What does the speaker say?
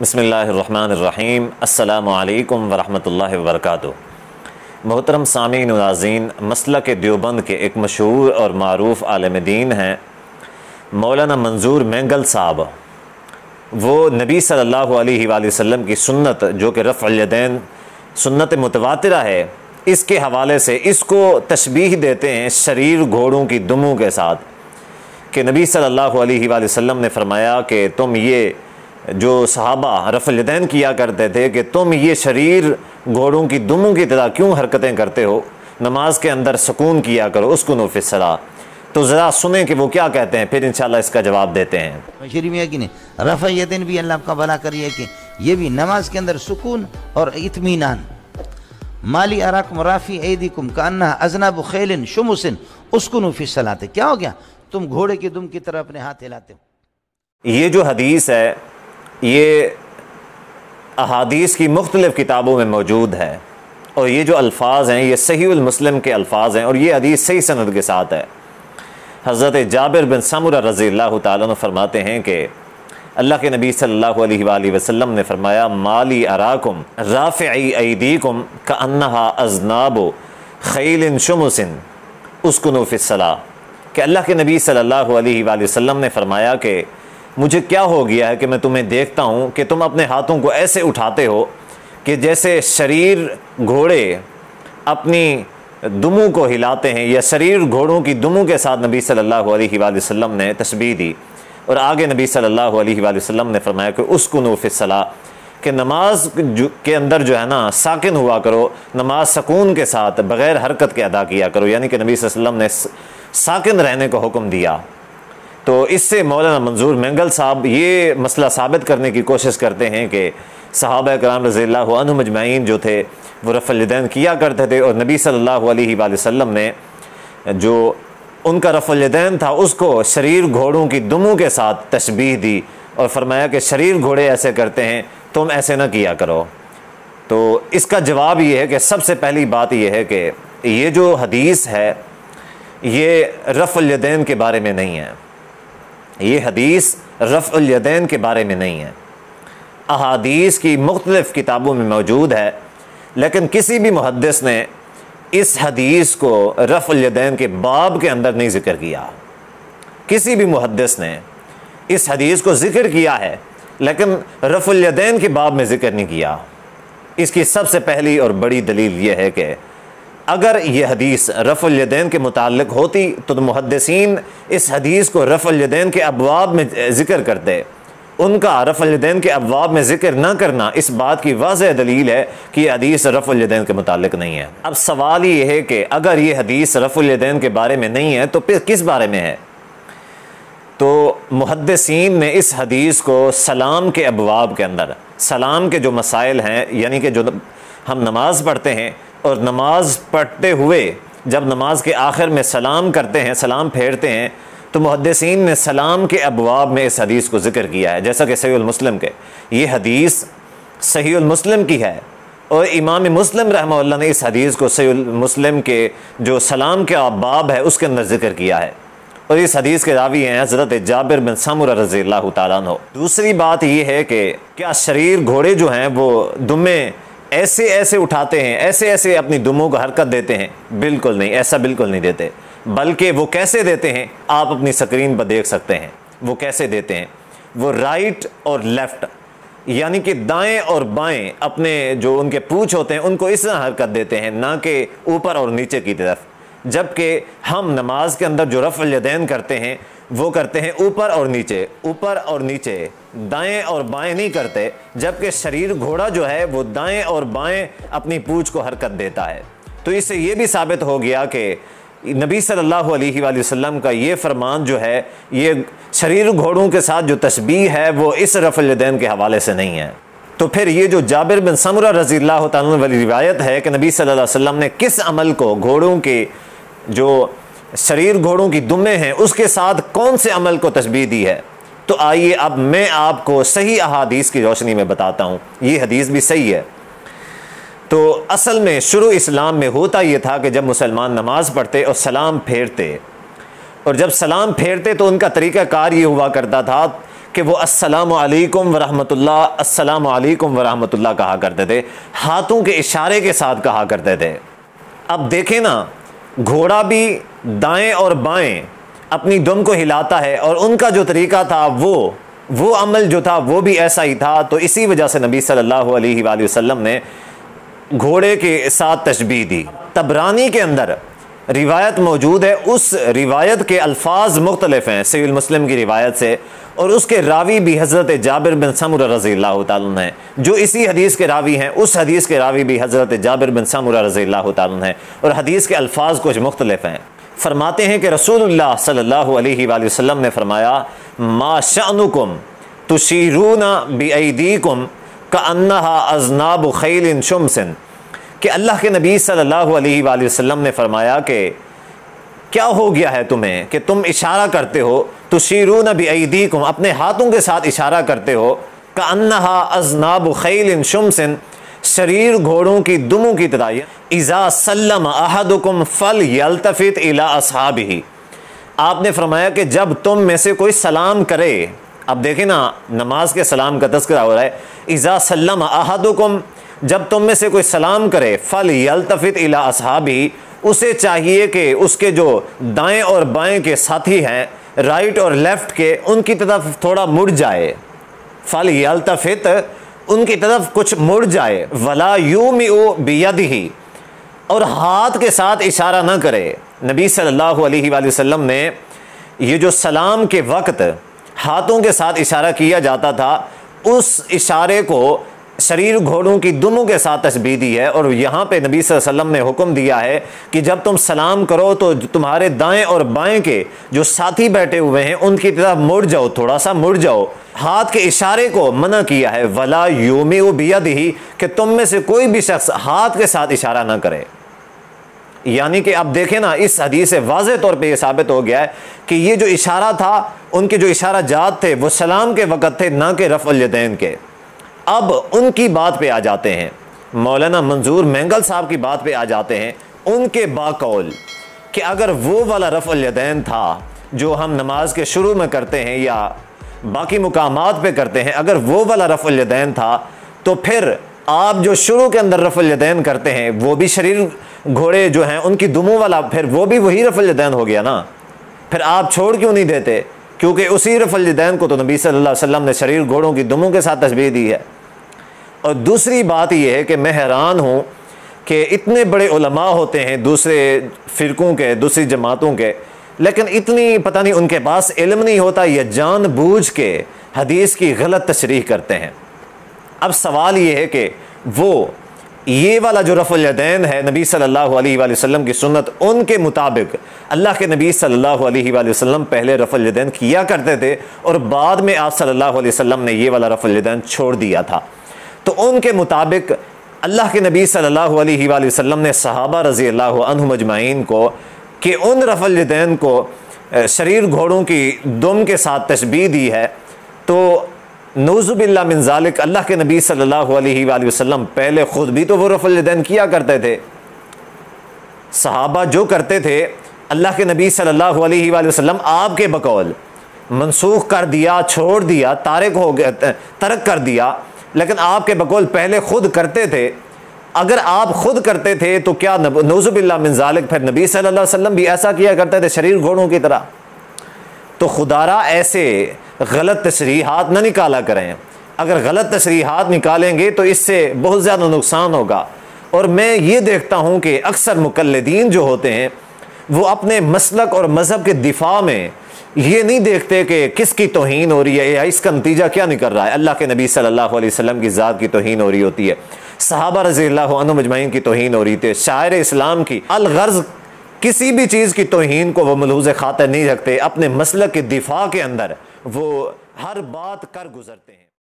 बिस्मिल्लाहिर्रहमानिर्रहीम। अस्सलामु अलैकुम वरहमतुल्लाहि वबरकातुहू। मोहतरम सामीन व नाज़रीन, मसलक देवबंद के एक मशहूर और मारूफ़ आलिम दीन हैं मौलाना मंजूर मैंगल साहब। वो नबी सल्लल्लाहु अलैहि वसल्लम की सुन्नत जो कि रफ़्उल यदैन सुन्नत मुतवातिरा है, इसके हवाले से इसको तशबीह देते हैं शरीर घोड़ों की दुमों के साथ कि नबी सल्लल्लाहु अलैहि वसल्लम ने फरमाया कि तुम ये जो सहाबा रफ़्उल यदैन किया करते थे कि तुम ये शरीर घोड़ों की दुमों की तरह क्यों हरकतें करते हो, नमाज के अंदर सुकून किया करो, उसकुनू फ़िस्सलाह। तो ज़रा सुने कि वो क्या कहते हैं, फिर इंशाल्लाह इसका जवाब देते हैं। शरीफ में है कि नहीं, रफ़्उल यदैन भी अल्लाह आपका भला करिए कि ये भी नमाज के अंदर सुकून और इत्मीनान। माली अराकुम राफ़ी ऐदीकुम कान्ना अज़नाबु खैलिन शुमुसिन उसकुनू फ़िस्सलाह। क्या हो गया, तुम घोड़े की दुम की तरह अपने हाथ हिलाते हो। ये जो हदीस है ये अहादीस की मुख्तलिफ़ किताबों में मौजूद है और ये जो अल्फाज हैं ये सहीहुल मुस्लिम के अल्फाज हैं और ये हदीस सही सनद के साथ है। हज़रत जाबिर बिन समुरा रज़ियल्लाहु ताला अन्हु फरमाते हैं कि अल्लाह के नबी सल्लल्लाहु अलैहि वसल्लम ने फरमाया, माली अराकुम राफ़िई ऐदीकुम कअन्नहा अज़नाबु खैलिन शुमुसिन उसकुनू फ़िस्सलाह। कि अल्लाह के नबी सल्लल्लाहु अलैहि वसल्लम ने फरमाया कि मुझे क्या हो गया है कि मैं तुम्हें देखता हूँ कि तुम अपने हाथों को ऐसे उठाते हो कि जैसे शरीर घोड़े अपनी दुमों को हिलाते हैं, या शरीर घोड़ों की दुमों के साथ नबी सल्लल्लाहु अलैहि वसल्लम ने तशबीह दी। और आगे नबी सल्लल्लाहु अलैहि वसल्लम ने फरमाया कि उसकुनू फ़िस्सलाह, कि नमाज के अंदर जो है ना साकिन हुआ करो, नमाज सकून के साथ बग़ैर हरकत के अदा किया करो। यानी कि नबी सल्लल्लाहु अलैहि वसल्लम ने साकिन रहने को हुक्म दिया। तो इससे मौलाना मंजूर मैंगल साहब ये मसला साबित करने की कोशिश करते हैं कि सहाबा कराम रज़ियल्लाहु अन्हुम अजमईन जो थे वो रफ़्उल यदैन किया करते थे और नबी सल्लल्लाहु अलैहि वसल्लम ने जो उनका रफ़्उल यदैन था उसको शरीर घोड़ों की दुमों के साथ तशबीह दी और फरमाया कि शरीर घोड़े ऐसे करते हैं, तुम ऐसे ना किया करो। तो इसका जवाब ये है कि सबसे पहली बात यह है कि ये जो हदीस है ये रफ़्उल यदैन के बारे में नहीं है। ये हदीस रफ़्उल यदैन के बारे में नहीं है, अहादीस की मुख्तलिफ़ किताबों में मौजूद है, लेकिन किसी भी मुहद्दिस ने इस हदीस को रफ़्उल यदैन के बाब के अंदर नहीं ज़िक्र किया। किसी भी मुहद्दिस ने इस हदीस को ज़िक्र किया है लेकिन रफ़्उल यदैन के बाब में ज़िक्र नहीं किया। इसकी सबसे पहली और बड़ी दलील यह है कि अगर यह हदीस रफ़्उल यदैन के मुताल्लिक़ होती तो मुहद्दिसीन इस हदीस को रफ़्उल यदैन के अबवाब में ज़िक्र करते। उनका रफ़्उल यदैन के अबवाब में ज़िक्र ना करना इस बात की वाज़ेह दलील है कि यह हदीस रफ़्उल यदैन के मुताल्लिक़ नहीं है। अब सवाल ये है कि अगर ये हदीस रफ़्उल यदैन के बारे में नहीं है तो फिर किस बारे में है? तो मुहद्दिसीन ने इस हदीस को सलाम के अबवाब के अंदर, सलाम के जो मसाइल हैं, यानी कि जो हम नमाज़ पढ़ते हैं और नमाज पढ़ते हुए जब नमाज के आखिर में सलाम करते हैं, सलाम फेरते हैं, तो मुहद्दिसीन ने सलाम के अबवाब में इस हदीस को ज़िक्र किया है। जैसा कि सहीहुल मुस्लिम के, ये हदीस सहीहुल मुस्लिम की है और इमाम मुस्लिम रहमहुल्लाह ने इस हदीस को सहीहुल मुस्लिम के जो सलाम के बाब है उसके अंदर ज़िक्र किया है और इस हदीस के रावी हैं हज़रत जाबिर बिन समुरा रज़ियल्लाहु ताला अन्हु। दूसरी बात यह है कि क्या शरीर घोड़े जो हैं वो दुम्मे ऐसे ऐसे उठाते हैं, ऐसे ऐसे अपनी दुमों को हरकत देते हैं? बिल्कुल नहीं, ऐसा बिल्कुल नहीं देते। बल्कि वो कैसे देते हैं आप अपनी स्क्रीन पर देख सकते हैं। वो कैसे देते हैं, वो राइट और लेफ़्ट यानी कि दाएं और बाएं अपने जो उनके पूँछ होते हैं उनको इस तरह हरकत देते हैं, ना कि ऊपर और नीचे की तरफ। जबकि हम नमाज के अंदर जो रफ़्उल यदैन करते हैं वो करते हैं ऊपर और नीचे, ऊपर और नीचे, दाएं और बाएं नहीं करते। जबकि शरीर घोड़ा जो है वो दाएं और बाएं अपनी पूँछ को हरकत देता है। तो इससे ये भी साबित हो गया कि नबी सल्लल्लाहु अलैहि वसल्लम का ये फरमान जो है ये शरीर घोड़ों के साथ जो तशबीह है वो इस रफ़्उल यदैन के हवाले से नहीं है। तो फिर ये जो जाबिर बिन समुरा रज़ियल्लाहु ताला अन्हु वाली रिवायत है कि नबी सल्लल्लाहु अलैहि वसल्लम ने किस अमल को घोड़ों के जो शरीर घोड़ों की दुम्में हैं उसके साथ कौन से अमल को तशबीह दी है, तो आइए अब मैं आपको सही अहादीस की रोशनी में बताता हूँ। ये हदीस भी सही है। तो असल में शुरू इस्लाम में होता ये था कि जब मुसलमान नमाज़ पढ़ते और सलाम फेरते, और जब सलाम फेरते तो उनका तरीक़ाकार ये हुआ करता था कि वो अस्सलामु अलैकुम वरहमतुल्लाह, अस्सलामु अलैकुम वरहमतुल्लाह कहा करते थे, हाथों के इशारे के साथ कहा करते थे। अब देखें ना, घोड़ा भी दाएं और बाएं अपनी दुम को हिलाता है, और उनका जो तरीका था वो अमल जो था वो भी ऐसा ही था। तो इसी वजह से नबी सल्लल्लाहु अलैहि वसल्लम ने घोड़े के साथ तशबीह दी। तबरानी के अंदर रिवायत मौजूद है, उस रिवायत के अल्फाज मुख्तलिफ हैं सहीह मुस्लिम की रिवायत से, और उसके रावी भी हज़रत जाबिर बिन समुरा रज़ियल्लाहु ताला अन्हु हैं। जो इसी हदीस के रावी हैं, उस हदीस के रावी भी हज़रत जाबिर बिन समुरा रज़ियल्लाहु ताला अन्हु हैं, और हदीस के अल्फाज कुछ मुख्तलिफ हैं। फरमाते हैं कि रसूलुल्लाह सल्लल्लाहु अलैहि वसल्लम ने फरमाया, मा शअनुकुम तुशीरूना बिअयदीकुम कअन्नहा अज़नाबु खैलिन शुमसिन, कि अल्लाह के नबी सल्लल्लाहु अलैहि वसल्लम ने फरमाया कि क्या हो गया है तुम्हें कि तुम इशारा करते हो, तुशीरून बिअयदीकुम, अपने हाथों के साथ इशारा करते हो, कअन्नहा अज़नाबु खैलिन शुमसिन, शरीर घोड़ों की दुमों की तरह, इज़ा सल्लम अहदुकुम फल यल्तफित इला अस्हाबिही। आपने फरमाया कि जब तुम में से कोई सलाम करे, अब देखें ना, नमाज के सलाम का तज़किरा हो रहा है, इज़ा सल्लम अहदुकुम, जब तुम में से कोई सलाम करे, फल यल्तफित इला अस्हाबी, उसे चाहिए कि उसके जो दाएं और बाएं के साथी हैं, राइट और लेफ्ट के, उनकी तरफ थोड़ा मुड़ जाए। फल यल्तफित, उनकी तरफ कुछ मुड़ जाए। वला युमिउ बियदिही, और हाथ के साथ इशारा ना करे। नबी सल्लल्लाहु अलैहि वसल्लम ने ये जो सलाम के वक्त हाथों के साथ इशारा किया जाता था, उस इशारे को शरीर घोड़ों की दुमों के साथ तशबीह दी है। और यहाँ पे नबी सल्लल्लाहु अलैहि वसल्लम ने हुक्म दिया है कि जब तुम सलाम करो तो तुम्हारे दाएं और बाएं के जो साथी बैठे हुए हैं उनकी तरफ मुड़ जाओ, थोड़ा सा मुड़ जाओ। हाथ के इशारे को मना किया है, वला युमिउ बियदिही, कि तुम में से कोई भी शख्स हाथ के साथ इशारा ना करे। यानी कि अब देखें ना, इस हदीस से वाज़ेह तौर पे ये साबित हो गया है कि ये जो इशारा था, उनके जो इशारा जात थे वो सलाम के वक़्त थे, ना कि रफ़अल यदैन के। अब उनकी बात पे आ जाते हैं, मौलाना मंजूर मैंगल साहब की बात पे आ जाते हैं। उनके बाकौल कि अगर वो वाला रफ़अल यदैन था जो हम नमाज के शुरू में करते हैं या बाकी मुकामात पे करते हैं, अगर वो वाला रफ़अल यदैन था तो फिर आप जो शुरू के अंदर रफ़अल यदैन करते हैं वो भी शरीर घोड़े जो हैं उनकी दुमों वाला, फिर वो भी वही रफ़अल यदैन हो गया ना। फिर आप छोड़ क्यों नहीं देते? क्योंकि उसी रफ़अल यदैन को तो नबी सल्लल्लाहु अलैहि वसल्लम ने शरीर घोड़ों की दुमों के साथ तशबीह दी है। और दूसरी बात यह है कि मैं हैरान हूँ कि इतने बड़े उलमा होते हैं दूसरे फ़िरक़ों के, दूसरी जमातों के, लेकिन इतनी पता नहीं उनके पास इल्म नहीं होता, या जानबूझ के हदीस की गलत तशरीह करते हैं। अब सवाल ये है कि वो ये वाला जो रफ़अल यदैन है नबी सल्लल्लाहु अलैहि वसल्लम की सुन्नत, उनके मुताबिक अल्लाह के नबी सल्लल्लाहु अलैहि वसल्लम पहले रफ़अल यदैन किया करते थे और बाद में आप सल्लल्लाहु अलैहि वसल्लम ने ये वाला रफ़अल यदैन छोड़ दिया था। तो उनके मुताबिक अल्लाह के नबी सल्लल्लाहु अलैहि वसल्लम ने सहाबा रज़ियल्लाहु अन्हुम अजमाइन को कि उन रफ़अल यदैन को शरीर घोड़ों की दुम के साथ तशबीह दी है। तो नऊज़ुबिल्लाह मिन ज़ालिक, अल्लाह के नबी सल्लल्लाहु अलैहि वसल्लम पहले ख़ुद भी तो वो रफ़अल यदैन किया करते थे। सहाबा जो करते थे, अल्लाह के नबी सल्लल्लाहु अलैहि वसल्लम आपके बकौल मनसूख कर दिया, छोड़ दिया, तारिक हो गया, तर्क कर दिया, लेकिन आपके बकौल पहले ख़ुद करते थे। अगर आप ख़ुद करते थे तो क्या नऊज़ुबिल्लाह मिन ज़ालिक फिर नबी सल्लल्लाहु अलैहि वसल्लम भी ऐसा किया करते थे शरीर घोड़ों की तरह? तो खुदारा ऐसे गलत तशरीहात न निकाला करें। अगर गलत तशरीहात निकालेंगे तो इससे बहुत ज़्यादा नुकसान होगा। और मैं ये देखता हूँ कि अक्सर मुक़ल्लिदीन जो होते हैं वो अपने मसलक और मज़हब के दिफा में ये नहीं देखते कि किसकी तौहीन हो रही है या इसका नतीजा क्या निकल रहा है। अल्लाह के नबी सल्लल्लाहु अलैहि वसल्लम की ज़ात की तौहीन हो रही होती है, सहाबा रज़ियल्लाहु अन्हुम अजमाइन की तौहीन हो रही थी, शायर इस्लाम की, अलगर्ज़ किसी भी चीज़ की तौहीन को वो मलहूज़ खातिर नहीं रखते। अपने मसलक के दिफा के अंदर वो हर बात कर गुजरते हैं।